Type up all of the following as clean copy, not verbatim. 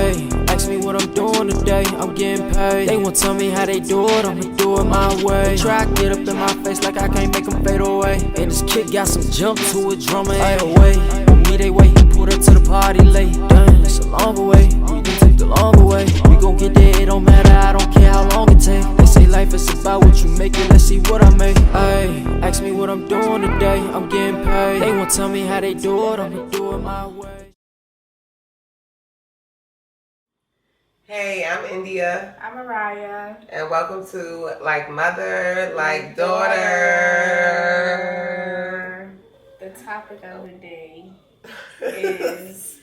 Ayy, ask me what I'm doing today, I'm getting paid. They won't tell me how they do it, I'ma do it my way. They try to get up in my face like I can't make them fade away. And this kid got some jump to it, drummer 808. With me they wait, pulled up to the party late. Damn, it's a longer way, we can take the longer way. We gon' get there, it don't matter, I don't care how long it take. They say life is about what you make it, let's see what I make. Ayy, ask me what I'm doing today, I'm getting paid. They won't tell me how they do it, I'ma do it my way. Hey, I'm India. I'm Mariah. And welcome to Like Mother, Like Daughter. The topic of the day is,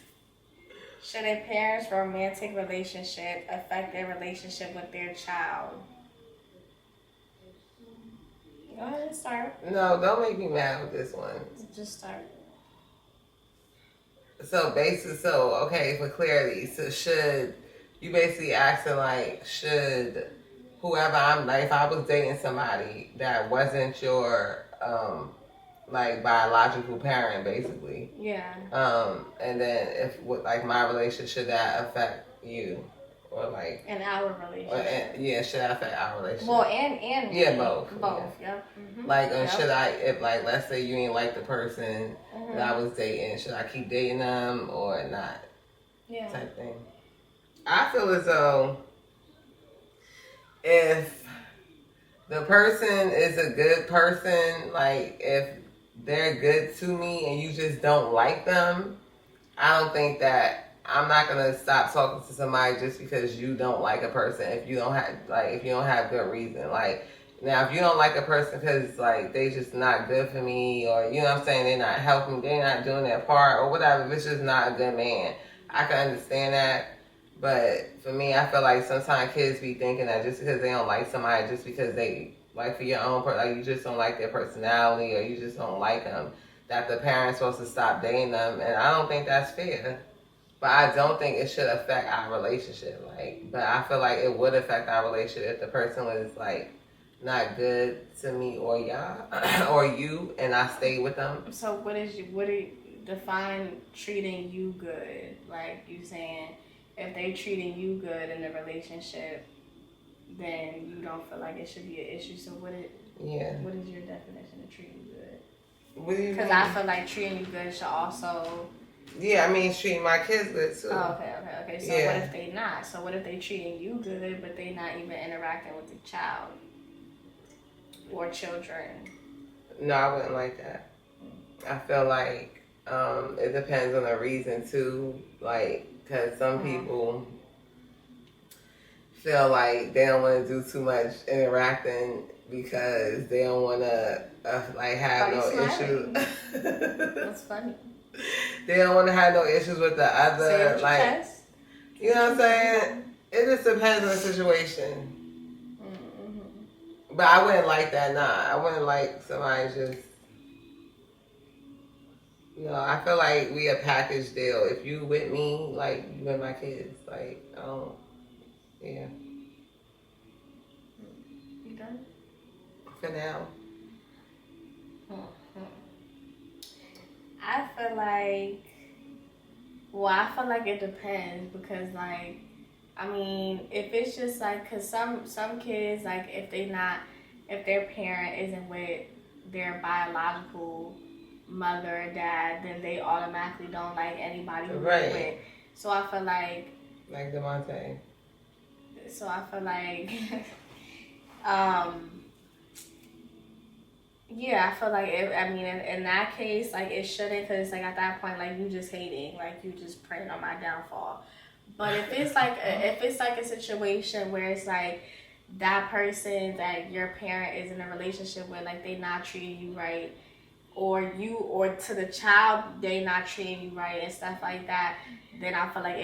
should a parent's romantic relationship affect their relationship with their child? Go ahead and start. No, don't make me mad with this one. Just start. So okay, for clarity, so should... You basically asking like, should whoever if I was dating somebody that wasn't your like biological parent, basically. Yeah. And then if my relationship, should that affect you, or like? And our relationship. Should that affect our relationship? Well, and yeah, both. Both. Yeah. Yep. Mm-hmm. Like, yep. Should I, if like, let's say you ain't like the person that I was dating, should I keep dating them or not? Yeah. Type thing. I feel as though if the person is a good person, like if they're good to me and you just don't like them, I don't think that I'm not gonna stop talking to somebody just because you don't like a person if you don't have good reason. Like, now if you don't like a person because like they just not good for me, or you know what I'm saying, they're not helping, they're not doing their part or whatever, if it's just not a good man, I can understand that. But for me, I feel like sometimes kids be thinking that just because they don't like somebody, just because they, like for your own, like you just don't like their personality or you just don't like them, that the parent's supposed to stop dating them. And I don't think that's fair. But I don't think it should affect our relationship. But I feel like it would affect our relationship if the person was like not good to me or y'all or you, and I stayed with them. So what do you define treating you good? Like you saying, if they treating you good in the relationship, then you don't feel like it should be an issue. So what is your definition of treating you good? What do you mean? Because I feel like treating you good should also... Yeah, I mean treating my kids good too. Oh, okay. So what if they not? So what if they treating you good, but they not even interacting with the child or children? No, I wouldn't like that. I feel like it depends on the reason too. Like, because some people feel like they don't want to do too much interacting because they don't want to have no issues. That's funny. They don't want to have no issues with the other, chest? You know what I'm saying? It just depends on the situation. Mm-hmm. But I wouldn't like that. Nah, I wouldn't like somebody just. No, I feel like we a package deal. If you with me, like you with my kids, like yeah. You done? For now. I feel like it depends because if it's just cause some kids, if their parent isn't with their biological mother or dad, then they automatically don't like anybody who's with. So I feel like DeMonte. So I feel like I feel like in that case, it shouldn't, because at that point, you just hating, you just praying on my downfall. But if it's a situation where it's that person that your parent is in a relationship with, they not treating you right, or to the child they not treating you right and stuff like that, then I feel like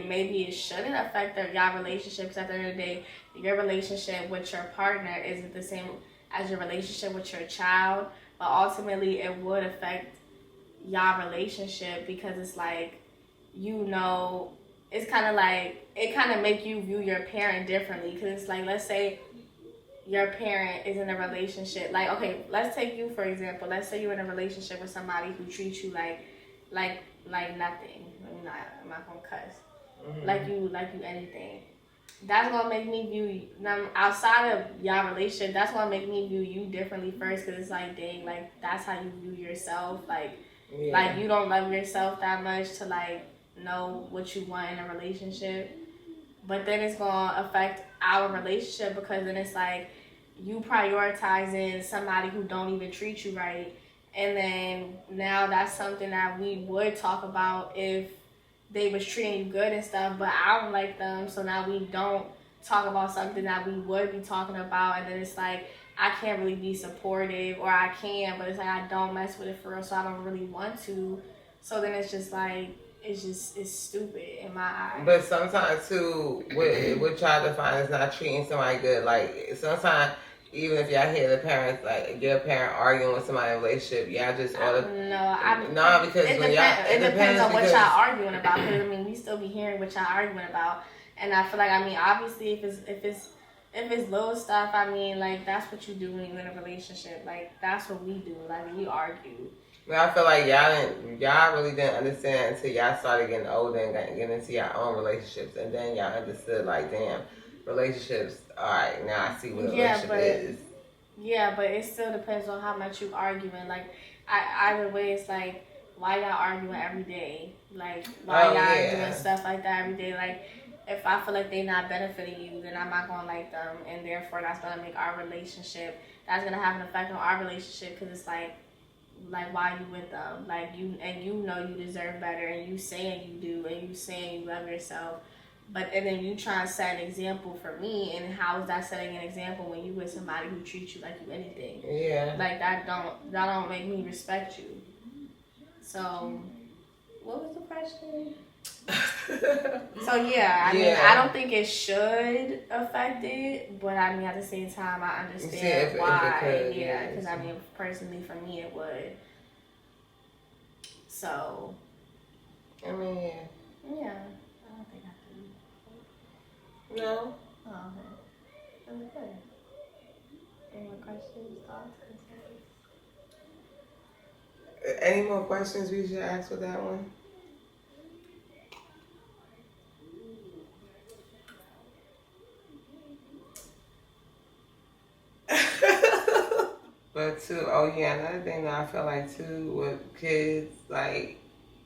maybe it shouldn't affect y'all relationships. At the end of the day, your relationship with your partner isn't the same as your relationship with your child, but ultimately it would affect y'all relationship because it's it's kind of it kind of make you view your parent differently, because it's let's say your parent is in a relationship, okay, let's take you for example. Let's say you're in a relationship with somebody who treats you like nothing. I'm not gonna cuss. like you anything. That's gonna make me view them outside of y'all relationship. That's gonna make me view you differently first, cause it's like, dang, like that's how you view yourself. Like you don't love yourself that much to like know what you want in a relationship. But then it's gonna affect our relationship, because then it's like you prioritizing somebody who don't even treat you right, and then now that's something that we would talk about if they was treating you good and stuff, but I don't like them, so now we don't talk about something that we would be talking about, and then it's like I can't really be supportive, or I can, but it's like I don't mess with it for real, so I don't really want to. So then it's just like it's stupid in my eyes. But sometimes too, what y'all define as not treating somebody good, like sometimes even if y'all hear the parents, like your parent arguing with somebody in a relationship, y'all just because it depends on what y'all arguing about. Because I mean, we still be hearing what y'all arguing about, and I feel like, I mean, obviously, if it's little stuff, I mean, like that's what you do when you're in a relationship. Like that's what we do. Like we argue. But I feel like y'all really didn't understand until y'all started getting older and getting into your own relationships, and then y'all understood, like, damn, relationships. All right, now I see what a relationship is. Yeah, but it still depends on how much you arguing. Like, either way, it's like, why y'all arguing every day? Like, why y'all doing stuff like that every day? Like, if I feel like they not benefiting you, then I'm not gonna like them, and therefore that's gonna make our relationship. That's gonna have an effect on our relationship, because it's like why you with them? Like you know you deserve better, and you saying you do, and you saying you love yourself. And then you try to set an example for me, and how is that setting an example when you with somebody who treats you like you anything? Yeah. Like that don't make me respect you. So, what was the question? So yeah, I mean, I don't think it should affect it, but I mean, at the same time, I understand why. Because I mean, personally, for me, it would. So. I mean, yeah. I don't think I can. No. Oh, okay. Okay. Any more questions, thoughts, concerns? Any more questions we should ask with that one? But too, another thing that I feel like too with kids, like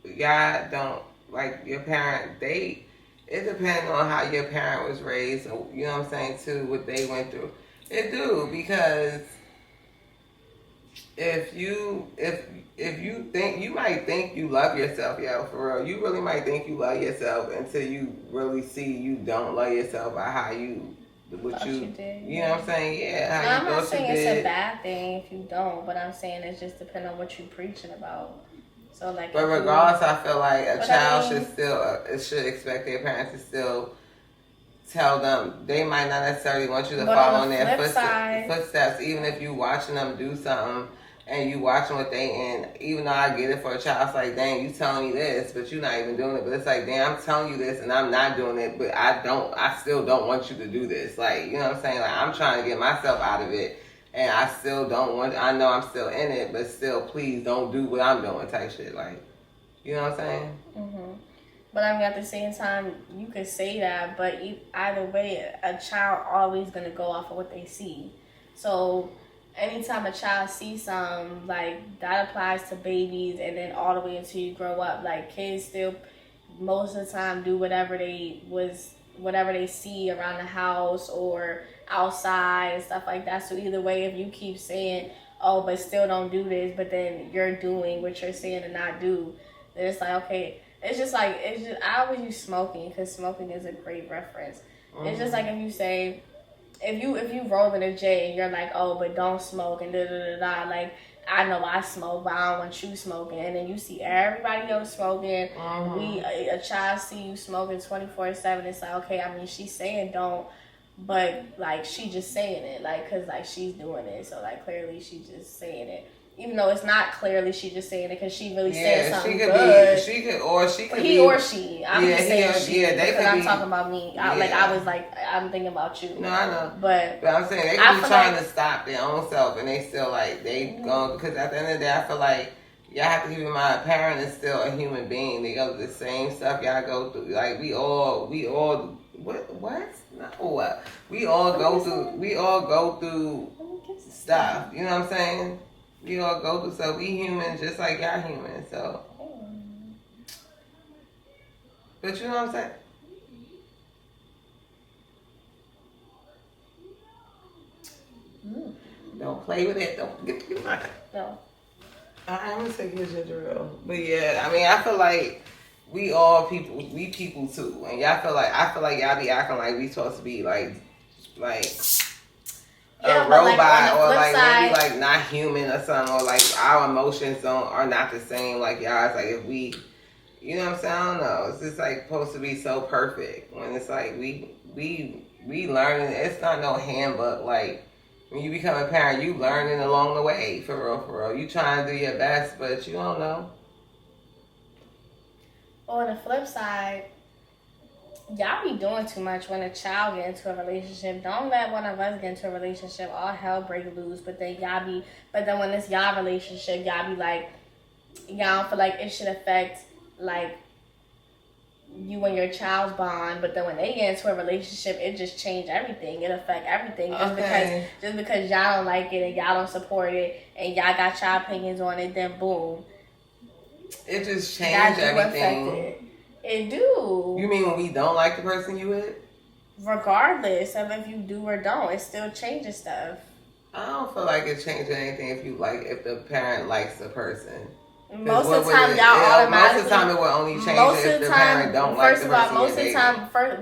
y'all don't, like your parent, it depends on how your parent was raised, so, you know what I'm saying, too, what they went through. It do, because if you think, you might think you love yourself, for real. You really might think you love yourself until you really see you don't love yourself by how you did. You know what I'm saying? Yeah. How I'm not saying it's a bad thing if you don't, but I'm saying it just depends on what you're preaching about. So like. But regardless, I feel like a child should expect their parents to still tell them. They might not necessarily want you to follow in their footsteps, even if you watching them do something and you watching what they in. Even though I get it for a child, it's like, dang, you telling me this, but you're not even doing it. But it's like, damn, I'm telling you this and I'm not doing it, but I still don't want you to do this. Like, you know what I'm saying? Like, I'm trying to get myself out of it, and I still don't want. I know I'm still in it, but still, please don't do what I'm doing. Type shit. Like, you know what I'm saying? Mm-hmm. But I mean, at the same time, you could say that, but either way, a child always gonna go off of what they see. So anytime a child sees something, like, that applies to babies and then all the way until you grow up. Like, kids still most of the time do whatever they see around the house or outside and stuff like that. So either way, if you keep saying, oh, but still don't do this, but then you're doing what you're saying to not do, then it's like, okay. It's just like, I always use smoking, because smoking is a great reference. Mm-hmm. It's just like if you say, if you roll in a J and you're like, oh, but don't smoke and da-da-da-da, like, I know I smoke, but I don't want you smoking. And then you see everybody else smoking. Mm-hmm. A child see you smoking 24/7. It's like, okay, I mean, she's saying don't, but, like, she just saying it, like, because, like, she's doing it. So, like, clearly she's just saying it. Even though it's not clearly she just saying it because she really saying something good. She could he or she. I'm just saying she. Yeah, they could be. I'm talking about me. I'm thinking about you. No, I know. But I'm saying they could be trying to stop their own self, and they still, like, they go, because at the end of the day, I feel like y'all have to keep in mind, a parent is still a human being. They go through the same stuff y'all go through. Like we all, what? No, we all go through stuff. You know what I'm saying? We all go through stuff. We humans, just like y'all humans. So, but you know what I'm saying? Don't play with it. Don't get my. No. I'm gonna say here's your drill. But yeah, I mean, I feel like we all people, we people too. And I feel like y'all be acting like we supposed to be like a robot or like maybe like not human or something, or like our emotions are not the same like y'all. It's like if we, you know what I'm saying? I don't know. It's just like supposed to be so perfect when it's like we learning. It's not no handbook. Like when you become a parent, you learning along the way, for real. You trying to do your best, but you don't know. On the flip side, y'all be doing too much when a child get into a relationship. Don't let one of us get into a relationship. All hell break loose. But then when it's y'all relationship, y'all be like, y'all don't feel like it should affect like you and your child's bond. But then when they get into a relationship, it just change everything. It affect everything just because y'all don't like it and y'all don't support it and y'all got y'all opinions on it. Then boom, it just changed everything. It do. You mean when we don't like the person you with? Regardless of if you do or don't, it still changes stuff. I don't feel like it changes anything if the parent likes the person. Most of the time, automatically. Most of the time, it will only change if the parent don't like the person.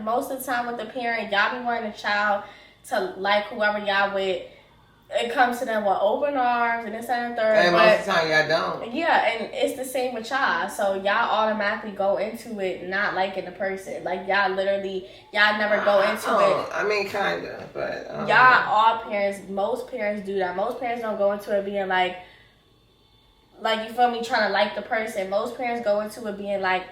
Most of the time with the parent, y'all be wanting the child to like whoever y'all with. It comes to them with open arms and this and the third. And most of the time, y'all don't. Yeah, and it's the same with y'all. So y'all automatically go into it not liking the person. Like y'all never go into it. I mean, kinda, but most parents do that. Most parents don't go into it being like you feel me, trying to like the person. Most parents go into it being like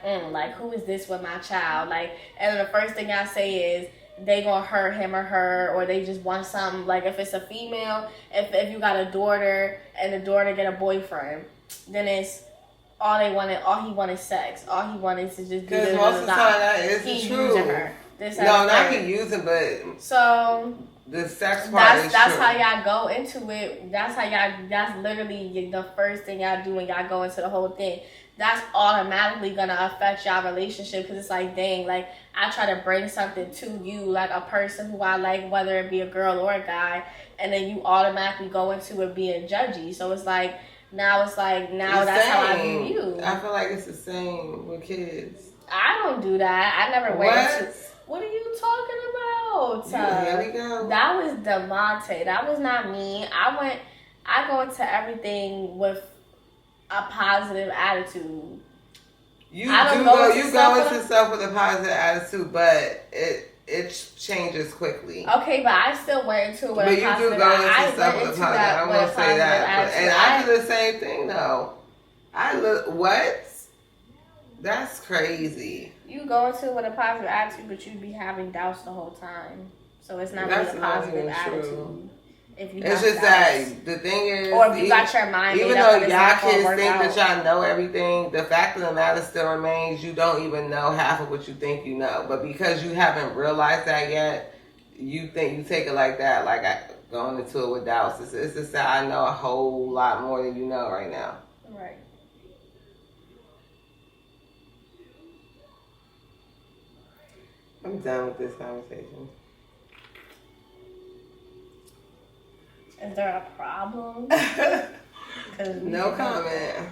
who is this with my child? Like, and then the first thing I say is, they gonna hurt him or her, or they just want something. Like if it's a female, if you got a daughter and the daughter get a boyfriend, then it's all he wanted sex. All he wanted to just do. Because most of the time that is true. Using her. Not he using, but so the sex part is that's true. how y'all go into it. That's literally the first thing y'all do when y'all go into the whole thing. That's automatically gonna affect y'all relationship, because it's like, dang, like I try to bring something to you, like a person who I like, whether it be a girl or a guy, and then you automatically go into it being judgy. So it's like now that's how I view you. I feel like it's the same with kids. I don't do that. I never went into. What are you talking about? Here we go. That was Devontae. That was not me. I go into everything with a positive attitude. You go into stuff with a positive attitude, but it changes quickly. Okay, but I still went into it with a positive attitude. But you do go into stuff with a positive attitude. I won't say that. And I do the same thing though. What? That's crazy. You go into it with a positive attitude, but you be having doubts the whole time. So it's not really a positive attitude. It's just that the thing is, or if you got your mind even though y'all kids think that y'all know everything, the fact of the matter still remains, you don't even know half of what you think you know. But because you haven't realized that yet, you think you take it like that, like going into it with doubts. It's just that I know a whole lot more than you know right now. Right. I'm done with this conversation. Is there a problem? No comment.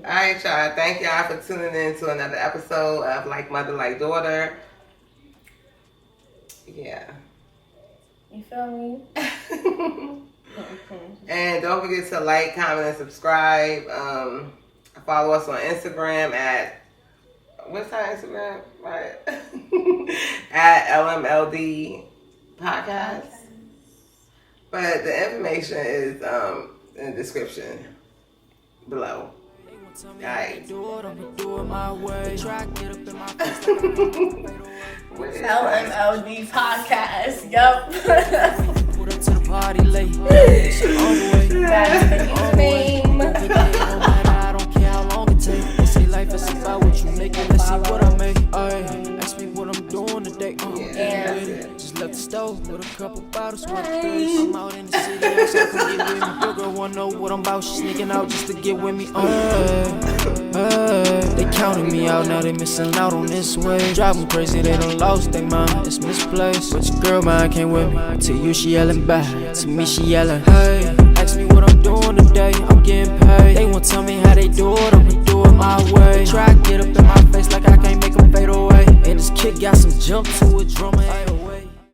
Alright, y'all. Thank y'all for tuning in to another episode of Like Mother, Like Daughter. Yeah. You feel me? And don't forget to like, comment, and subscribe. Follow us on Instagram at... What's our Instagram? Right. At LMLD Podcast. But the information is in the description below. Alright. LMLD Podcast. Yup. party late. It's on the way. That's the username. Get that, it don't matter, I don't care how long it take. They say life is about what you make it, let's see what I make. Ay, ask me what I'm doing today. Just left the stove with a couple bottles worth of thirties. I'm out in the city, outside, come get with me. Your girl wanna know what I'm about, she sneaking out just to get with me. They counting me out, now they missing out on this way. Drive them crazy, they done lost their mind, it's misplaced. But your girl mind came with me, to you she yelling back, to me she yelling hey. Ask me what I'm doing today, I'm getting paid. They won't tell me how they do it, I'ma do it my way. Try to get up in my face like I can't make them fade away. And this kid got some jump to it, drummer